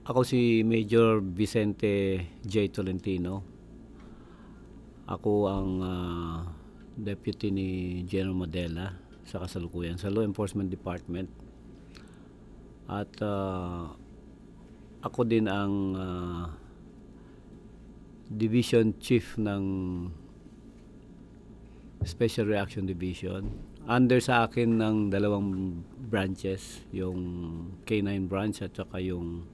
Ako si Major Vicente J. Tolentino. Ako ang deputy ni General Madela sa kasalukuyan sa Law Enforcement Department. At ako din ang Division Chief ng Special Reaction Division. Under sa akin ng dalawang branches, yung K9 branch at saka yung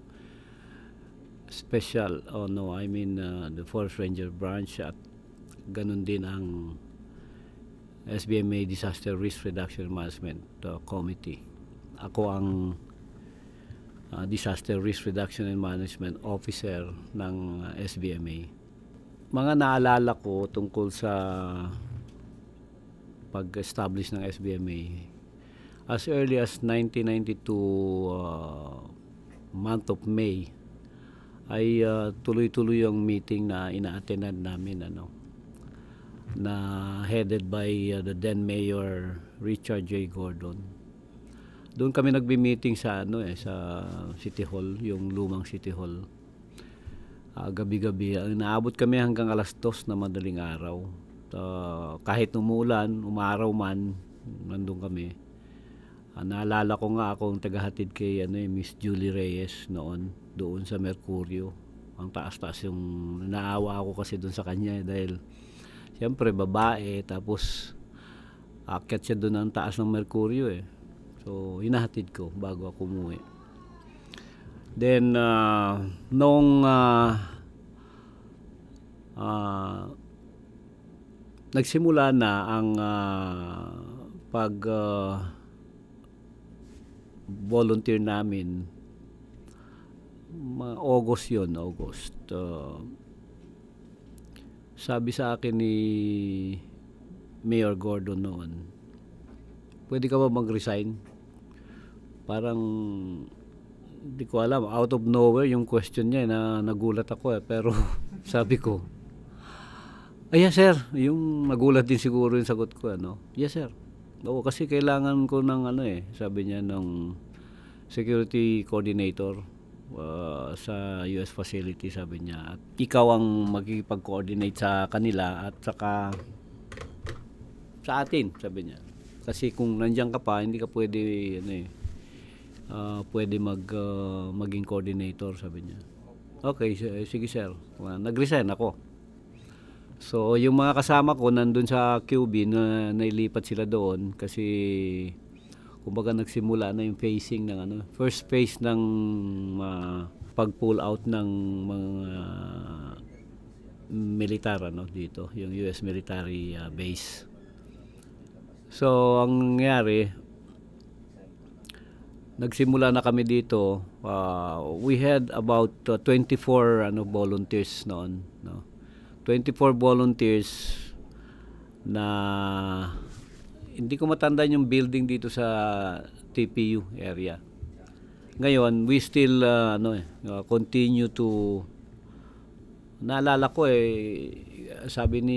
special, the Forest Ranger branch, at ganun din ang SBMA Disaster Risk Reduction Management Committee. Ako ang Disaster Risk Reduction and Management Officer ng SBMA. Mga naalala ko tungkol sa pag-establish ng SBMA, as early as 1992 month of May, ay tuloy-tuloy yung meeting na ina-attendan namin, na headed by the then Mayor Richard J. Gordon. Doon kami nagbi-meeting sa sa City Hall, yung lumang City Hall. Gabi-gabi, naabot kami hanggang alas 2 na madaling araw. Kahit umulan, umaraw man, nandun kami. Naalala ko nga akong tagahatid kay Miss Julie Reyes noon, doon sa Mercurio. Ang taas-taas yung naawa ako kasi doon sa kanya dahil siyempre babae, tapos akyat siya doon ang taas ng Mercurio So hinahatid ko bago ako umuwi. Then nung nagsimula na ang pag volunteer namin, August yun, August. Sabi sa akin ni Mayor Gordon noon, pwede ka ba mag-resign? Parang hindi ko alam, out of nowhere yung question niya na nagulat ako pero sabi ko, yes sir, yung nagulat din siguro yung sagot ko, yes sir. Oo, kasi kailangan ko ng sabi niya, ng security coordinator sa US facility, sabi niya. At ikaw ang magkikipag-coordinate sa kanila at saka sa atin, sabi niya. Kasi kung nandiyan ka pa, hindi ka pwede pwede maging coordinator, sabi niya. Okay, sige sir. Nag-resign ako. So, yung mga kasama ko nandun sa QB na nailipat sila doon kasi kumbaga nagsimula na yung phasing ng first phase ng pag-pull out ng mga militar dito, yung US military base. So, ang nangyari, nagsimula na kami dito. We had about 24 volunteers noon, 24 volunteers na hindi ko matandaan yung building dito sa TPU area. Ngayon, we still continue to, naalala ko sabi ni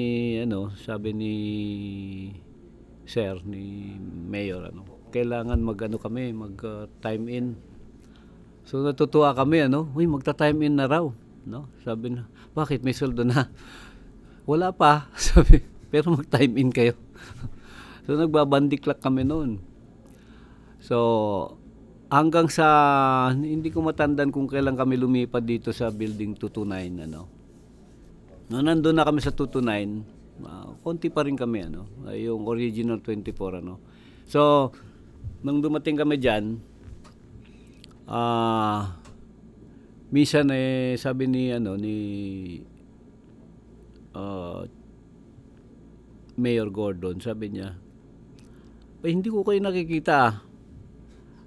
Sir, ni Mayor, kailangan mag time in. So natutuwa kami, magta-time in na raw, Sabi na, bakit may sweldo na? Wala pa, sabi, pero mag-time in kayo. So nagbabandiklak kami noon. So hanggang sa, hindi ko matandaan kung kailan kami lumipat dito sa building 229, Noon nandun na kami sa 229, konti pa rin kami, yung original 24, So nung dumating kami diyan, minsan sabi ni Mayor Gordon, sabi niya, hindi ko kayo nakikita.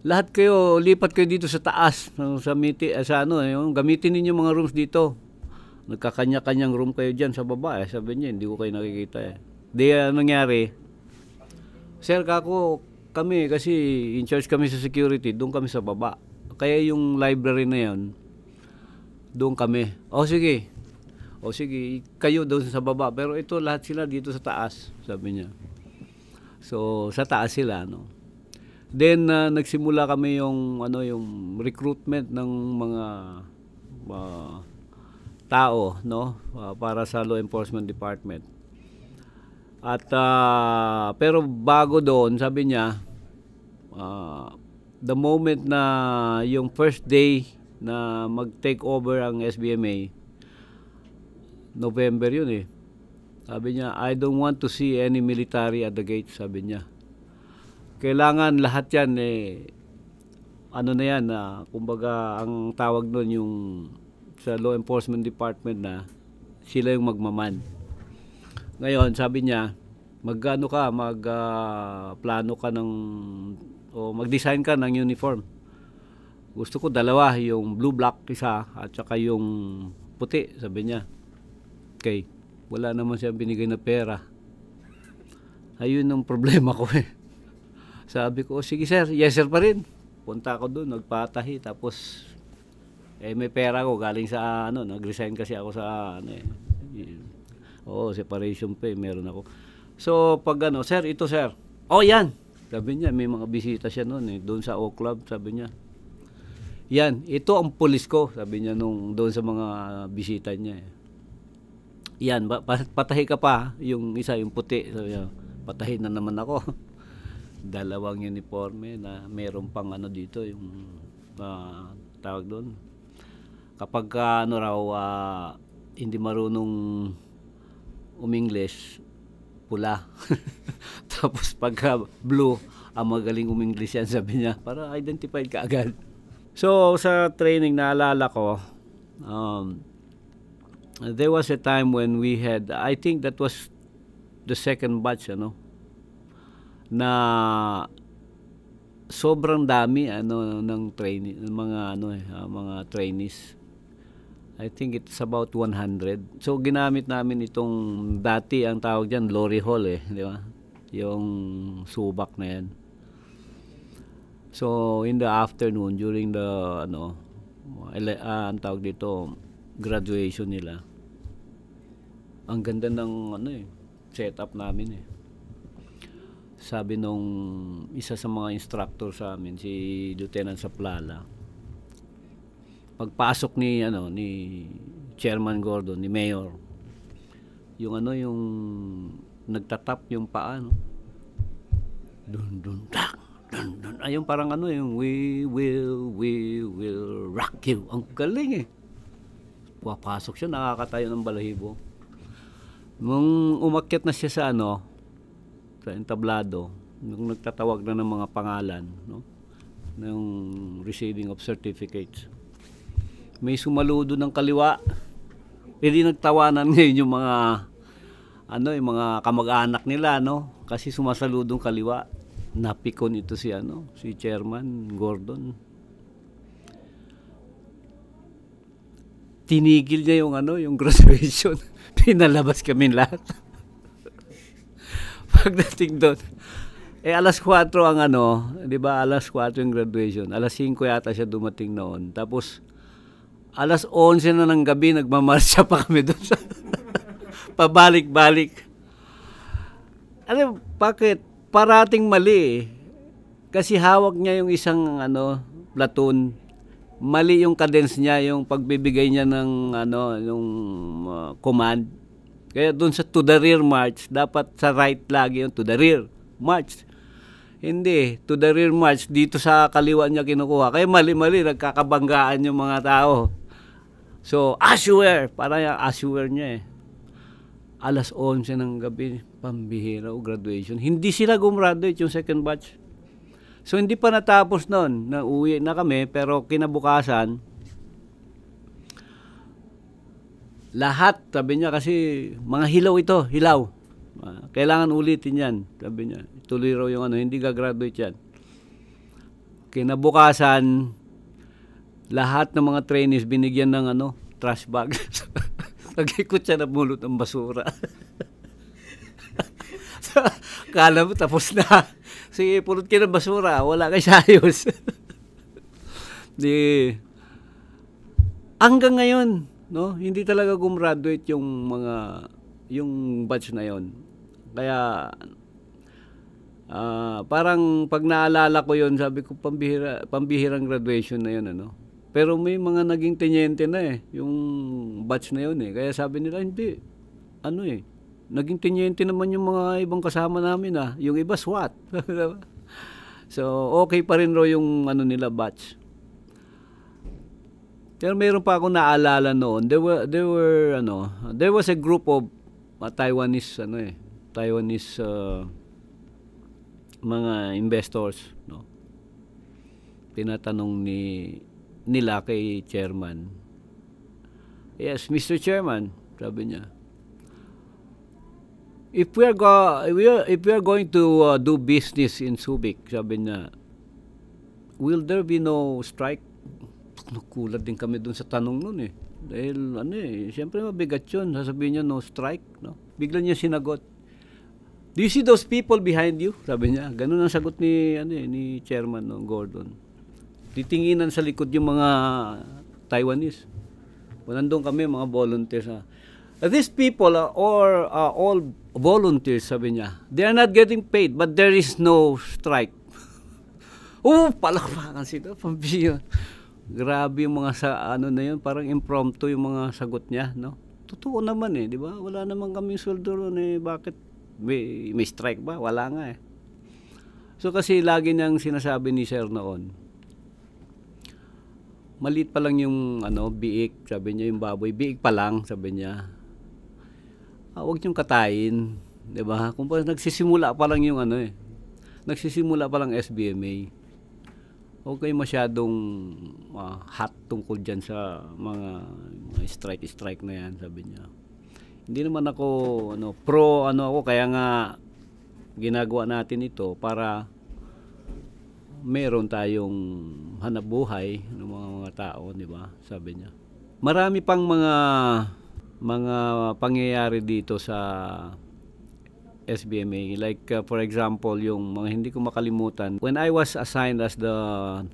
Lahat kayo, lipat kayo dito sa taas, gamitin ninyo mga rooms dito. Nagkakanya-kanyang room kayo diyan sa baba, sabi niya, hindi ko kayo nakikita Di nangyari, sir, kami kasi in charge kami sa security, doon kami sa baba. Kaya yung library na yan, doon kami. Sige, kayo doon sa baba, pero ito lahat sila dito sa taas, sabi niya. So sa taas sila, Then nagsimula kami yung yung recruitment ng mga tao, no, para sa law enforcement department. At pero bago doon, sabi niya, the moment na yung first day na mag-take over ang SBMA, November yun eh. Sabi niya, I don't want to see any military at the gate, sabi niya. Kailangan lahat yan eh, ano na yan, kumbaga ang tawag doon yung sa law enforcement department na sila yung magmaman. Ngayon, sabi niya, magano ka, plano ka ng, o mag-design ka ng uniform. Gusto ko dalawa, yung blue black isa at saka yung puti, sabi niya. Okay, wala naman siyang binigay na pera. Ayun ang problema ko eh. Sabi ko, sige sir, yes sir pa rin. Punta ako doon, nagpatahi, tapos may pera ko galing sa nag-resign kasi ako sa separation pay, meron ako. So pag sir, ito sir. Oh, yan. Sabi niya, may mga bisita siya noon eh, doon sa O Club, sabi niya. Yan, ito ang pulis ko, sabi niya nung doon sa mga bisita niya eh. Yan, patahi ka pa, yung isa, yung puti, sabi niya, patahin na naman ako. Dalawang uniforme na meron pang dito, yung tawag doon. Kapag hindi marunong English, pula. Tapos pagka blue, magaling English yan, sabi niya, para identified ka agad. So sa training, naalala ko, there was a time when we had, I think that was the second batch, na sobrang dami ng training, mga trainees. I think it's about 100. So ginamit namin itong dati ang tawag diyan Glory Hall di ba? Yung subak na yan. So in the afternoon during the ang tawag dito graduation nila. Ang ganda ng setup namin eh. Sabi nung isa sa mga instructor sa amin, si Lieutenant Saplala, pagpasok ni Chairman Gordon, ni Mayor, yung yung nagtatap yung paa, dun dun tak, dun dun, ayun parang yung we will rock you. Ang galing eh. Papasok siya, nakakatayo ng balahibo. Nung umakyat na siya sa sa entablado, nung nagtatawag na ng mga pangalan, ng receiving of certificates, may sumaludo ng kaliwa. Hindi nagtawanan ngayon yung mga yung mga kamag-anak nila, kasi sumasaludong kaliwa. Napikon ito si si Chairman Gordon. Tinigil niya yung graduation. Pinalabas kami lahat. Pagdating doon, alas 4 ang di ba, alas 4 yung graduation. Alas 5 yata siya dumating noon. Tapos alas 11 na ng gabi, nagmamarsya pa kami doon. Pabalik-balik. Bakit? Parating mali eh. Kasi hawak niya yung isang platoon. Mali yung cadence niya, yung pagbibigay niya ng yung command. Kaya doon sa to the rear march, dapat sa right lagi yung to the rear march. Hindi, to the rear march, dito sa kaliwa niya kinukuha. Kaya mali-mali, nagkakabanggaan yung mga tao. So, as you were, parang yung as you were niya eh. Alas 11 ng gabi, pambihira o graduation. Hindi sila gumraduate yung second batch. So, hindi pa natapos noon. Nauwi na kami, pero kinabukasan, lahat, sabi niya, kasi mga hilaw ito, hilaw. Kailangan ulitin yan, sabi niya. Tuloy raw yung hindi gagraduate yan. Kinabukasan, lahat ng mga trainees binigyan ng trash bag. Nag-ikot siya na bulot ng basura. Kala mo tapos na. Sige, pulot ka ng basura, wala kay sayos. Hanggang ngayon, hindi talaga gumraduate yung batch na yon. Kaya parang pag naalala ko yon, sabi ko pambihirang graduation na yon Pero may mga naging tenyente na yung batch na yun Kaya sabi nila, hindi, naging tenyente naman yung mga ibang kasama namin Yung iba SWAT. So, okay pa rin raw yung nila batch. Pero meron pa akong naalala noon. There was a group of Taiwanese Taiwanese mga investors, Tinatanong nila kay chairman. Yes, Mr. Chairman, sabi niya. If we are going to do business in Subic, sabi niya, will there be no strike? Nakulat din kami dun sa tanong nun Dahil siyempre mabigat yun. Sasabihin niya no strike, Bigla niya sinagot. Do you see those people behind you? Sabi niya. Ganun ang sagot ni Chairman Gordon. Titinginan sa likod yung mga Taiwanese. Nandun kami, mga volunteers. These people are all volunteers, sabi niya. They are not getting paid, but there is no strike. Palakpakan sila. Pambiyo. Grabe yung mga na yun, parang impromptu yung mga sagot niya, Totoo naman di ba? Wala naman kaming sweldo ron bakit may strike ba? Wala nga So kasi lagi niyang sinasabi ni Sir noon, maliit pa lang yung biik, sabi niya yung baboy, biik pa lang, sabi niya. Huwag niyong katayin, 'di ba? Kung nagsisimula pa lang yung nagsisimula pa lang SBMA. Huwag kayo masyadong hot tungkol diyan sa mga strike na 'yan, sabi niya. Hindi naman ako pro ako kaya nga ginagawa natin ito para meron tayong hanapbuhay ng mga tao, di ba? Sabi niya. Marami pang mga pangyayari dito sa SBMA. Like for example, yung mga hindi ko makalimutan. When I was assigned as the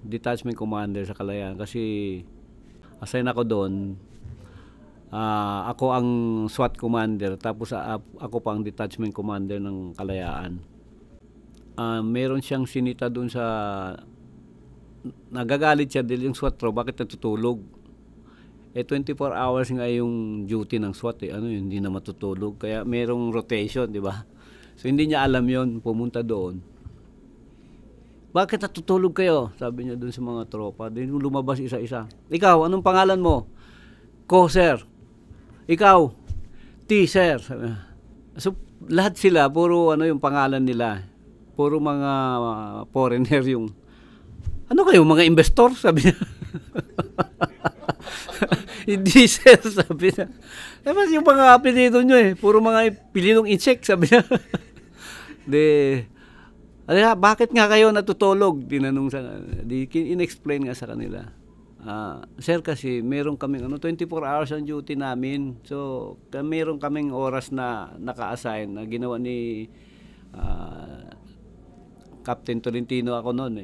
detachment commander sa Kalayaan, kasi assign ako doon, ako ang SWAT commander, tapos ako pa ang detachment commander ng Kalayaan. Meron siyang sinita doon sa nagagalit siya dahil yung SWAT bakit natutulog 24 hours nga yung duty ng SWAT hindi na matutulog kaya merong rotation, di ba? So hindi niya alam yon, pumunta doon. Bakit natutulog kayo? Sabi niya doon sa mga tropa. Din lumabas isa-isa. Ikaw, anong pangalan mo? Ko, sir. Ikaw, T, sir. So lahat sila puro yung pangalan nila. Puro mga foreigner yung kayo, mga investor? Sabi niya. Hindi, sir, sabi niya. Tapos yung mga apelido nyo puro mga apelidong insect, sabi niya. Bakit nga kayo natutulog? Tinanong in-explain nga sa kanila. Sir, kasi meron kaming 24 hours ang duty namin. So, meron kaming oras na naka-assign na ginawa ni Captain Tolentino ako noon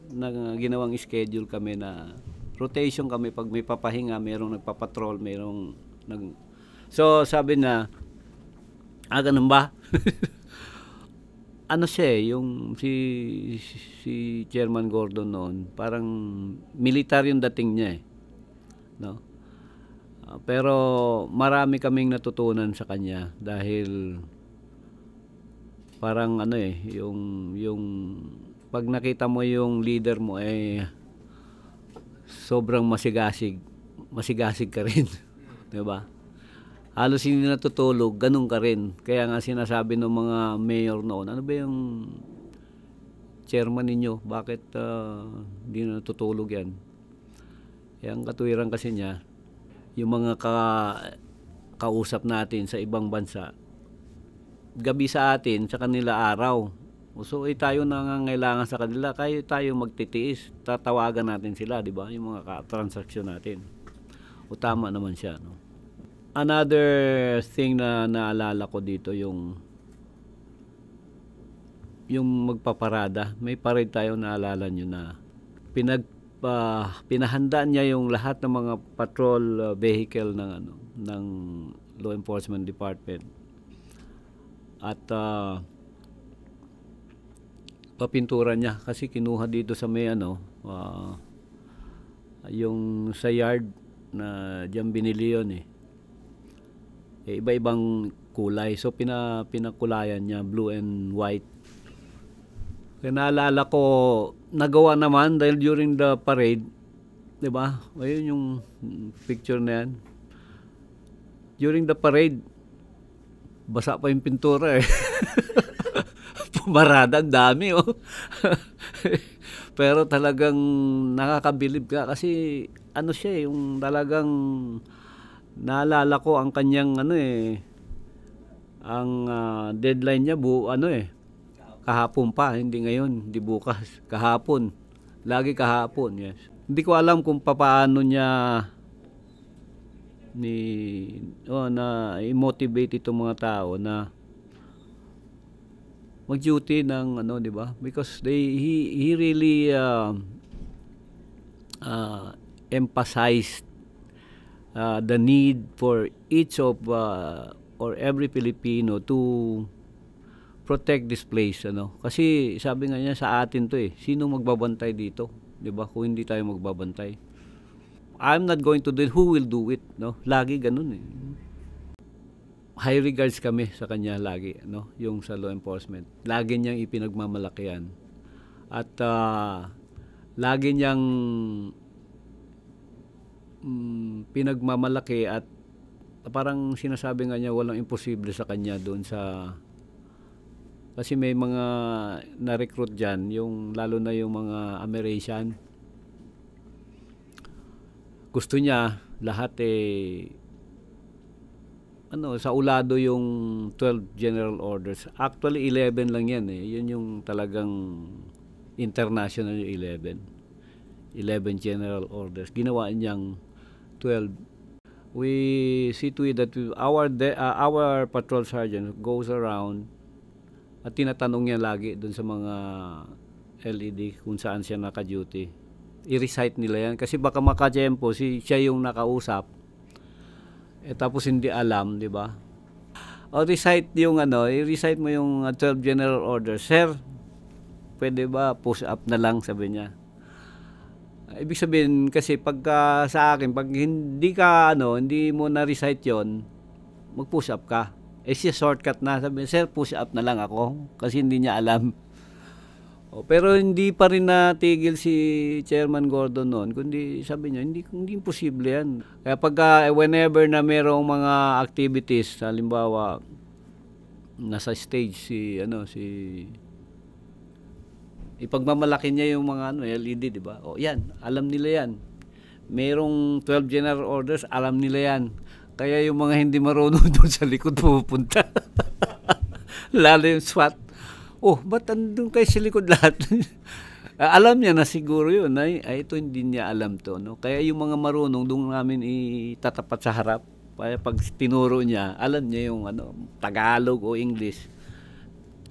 na ginawang schedule kami na rotation kami pag may papahinga, merong nagpapatrol, So sabi na, ganun ba? Siya yung si Chairman Gordon noon, parang militar yung dating niya pero marami kaming natutunan sa kanya dahil parang yung pag nakita mo yung leader mo sobrang masigasig ka rin. 'Di ba? Halos hindi natutulog, ganun ka rin. Kaya nga sinasabi ng mga mayor noon, ano ba yung chairman ninyo? Bakit hindi natutulog yan? Yung katuwiran kasi niya, yung mga kausap natin sa ibang bansa, gabi sa atin, sa kanila araw. So tayo nangangailangan sa kanila, kaya tayo magtitiis, tatawagan natin sila, di ba? Yung mga transaksyon natin. O tama naman siya, no? Another thing na naalala ko dito yung magpaparada. May parade tayo, naalala nyo na pinahandaan niya yung lahat ng mga patrol vehicle ng law enforcement department. At papintura niya kasi kinuha dito sa may yung sa yard na diyan binili yun eh. Iba-ibang kulay. So pinakulayan niya blue and white. Kaya naalala ko, nagawa naman dahil during the parade, 'di ba? Ayun yung picture na yan. During the parade, basa pa yung pintura eh. Pumarada, ang dami oh. Pero talagang nakakabilib ka kasi ano siya eh, yung talagang naalala ko ang kanyang ano eh, ang deadline niya kahapon pa, hindi ngayon, hindi bukas, kahapon. Lagi kahapon, yes. Hindi ko alam kung paano niya na i-motivate itong mga tao na mag-duty ng ano, 'di ba? Because he really emphasized the need for each of or every Filipino to protect this place, ano? Kasi sabi nga niya sa atin 'to eh. Sino magbabantay dito, 'di ba? Kung hindi tayo magbabantay. I'm not going to do it, who will do it, no? Lagi ganun eh. High regards kami sa kanya lagi, no? Yung sa law enforcement. Lagi niyang ipinagmamalaki yan. At lagi niyang pinagmamalaki at parang sinasabi nga niya walang imposible sa kanya doon sa kasi may mga na-recruit dyan, yung, lalo na yung mga American. Gusto niya lahat sa ulado yung 12 general orders. Actually 11 lang yan eh. Yun yung talagang international yung 11 general orders. Ginawa niyang 12. We see to it that our patrol sergeant goes around at tinatanong niya lagi dun sa mga LED kung saan siya naka-duty. I-recite nila yan kasi baka makajempo siya yung nakausap. Tapos hindi alam, 'di ba? O recite yung i-recite mo yung 12 general orders. Sir, pwede ba push up na lang, sabi niya. Ibig sabihin kasi pagka sa akin, pag hindi mo na recite 'yon, mag-push up ka. Siya shortcut na, sabi niya, sir, push up na lang ako kasi hindi niya alam. Pero hindi pa rin natigil si Chairman Gordon noon, kundi sabi niya, hindi imposible yan. Kaya pagka whenever na merong mga activities, halimbawa, nasa stage ipagmamalaki niya yung mga LED, di ba? Yan, alam nila yan. Merong 12 general orders, alam nila yan. Kaya yung mga hindi marunong doon sa likod pupunta. Lalo yung SWAT. Ba't andun kayo sa likod lahat? Alam niya na siguro yun. Ito hindi niya alam to. No? Kaya yung mga marunong, doon namin itatapat sa harap. Kaya pag tinuro niya, alam niya yung Tagalog o English.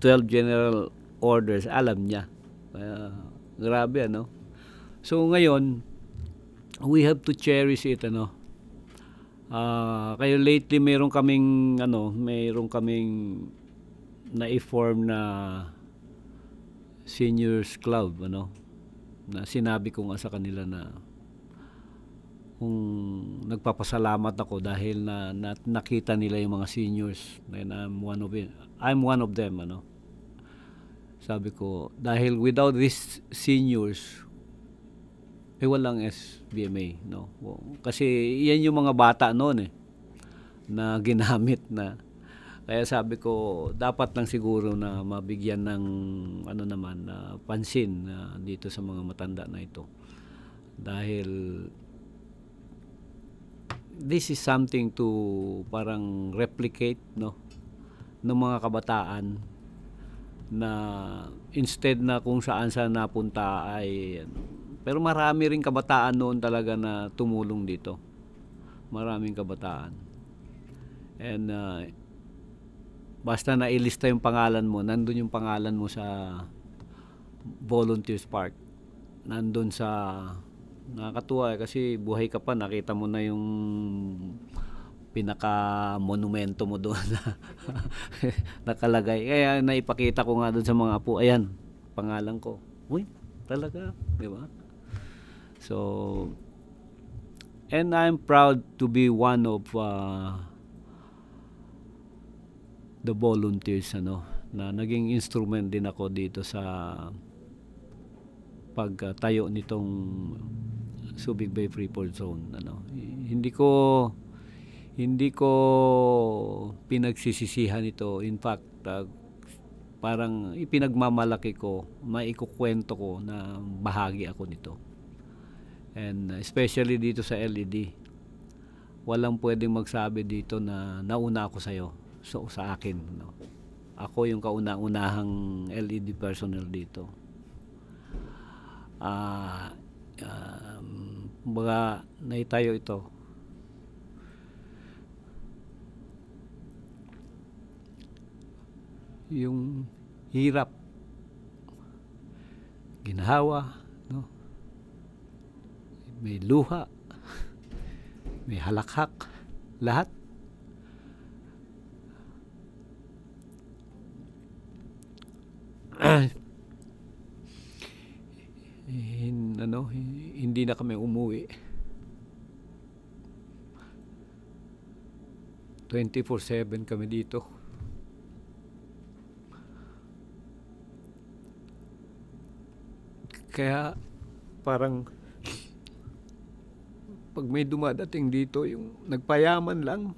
12 general orders, alam niya. Grabe, ano? So ngayon, we have to cherish it, kaya lately mayroon kaming na-form na seniors club, na sinabi ko nga sa kanila na kung nagpapasalamat ako dahil na nakita nila yung mga seniors, and I'm one of them, sabi ko dahil without these seniors walang SBMA, no? Kasi yan yung mga bata noon na ginamit na. Kaya sabi ko dapat lang siguro na mabigyan ng pansin dito sa mga matanda na ito. Dahil this is something to parang replicate, no, ng mga kabataan na instead na kung saan napunta ay pero marami ring kabataan noon talaga na tumulong dito. Maraming kabataan. And basta nailista yung pangalan mo, nandun yung pangalan mo sa Volunteers Park. Nandun nakakatuwa kasi buhay ka pa, nakita mo na yung pinaka-monumento mo doon na nakalagay. Kaya naipakita ko nga doon sa mga apo, ayan, pangalan ko. Uy, talaga, di ba? So, And I'm proud to be one of the volunteers na naging instrument din ako dito sa pagtayo nitong Subic Bay Freeport Zone. Hindi ko pinagsisisihan ito. In fact, parang ipinagmamalaki ko, maikukwento ko na bahagi ako nito. And especially dito sa LED, walang pwedeng magsabi dito na nauna ako sa akin. Ako yung kauna-unahang LED personnel dito. Baga naitayo ito. Yung hirap, ginhawa, may luha, may halakhak, lahat. Hindi na kami umuwi. 24/7 kami dito. Kaya parang pag may dumadating dito, yung nagpayaman lang,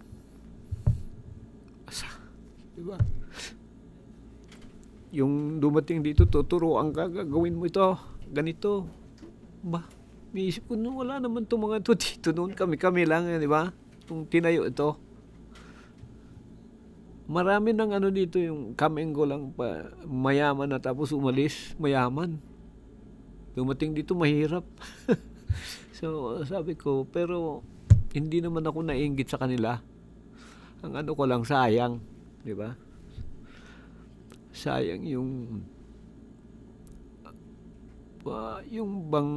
diba? Yung dumating dito, tuturuan ka, gagawin mo ito, ganito. Ba, miisip ko, wala naman itong mga ito dito. Noon kami lang, di ba? Kung tinayo ito. Marami ng dito, yung come and go lang pa, mayaman na tapos umalis, mayaman. Dumating dito, mahirap. So, sabi ko, pero hindi naman ako nainggit sa kanila. Ang ko lang, sayang. Di ba? Sayang yung bang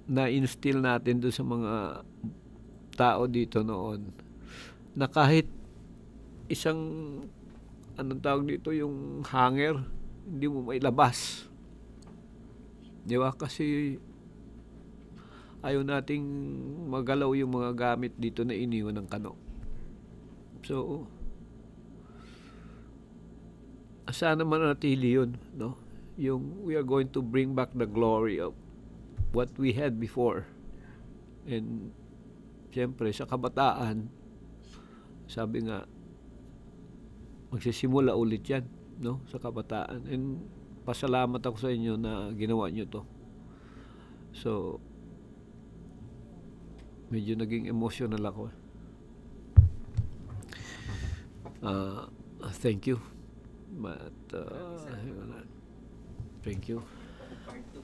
na-instill natin doon sa mga tao dito noon na kahit isang tawag dito, yung hanger, hindi mo mailabas. Di ba? Kasi ayaw nating magalaw yung mga gamit dito na iniwan ng kano. So, sana manatili yun, no? Yung we are going to bring back the glory of what we had before. And siyempre sa kabataan, sabi nga, magsisimula ulit yan, no? Sa kabataan. And pasalamat ako sa inyo na ginawa nyo to. So, medyo naging emotional ako. Thank you. But thank you.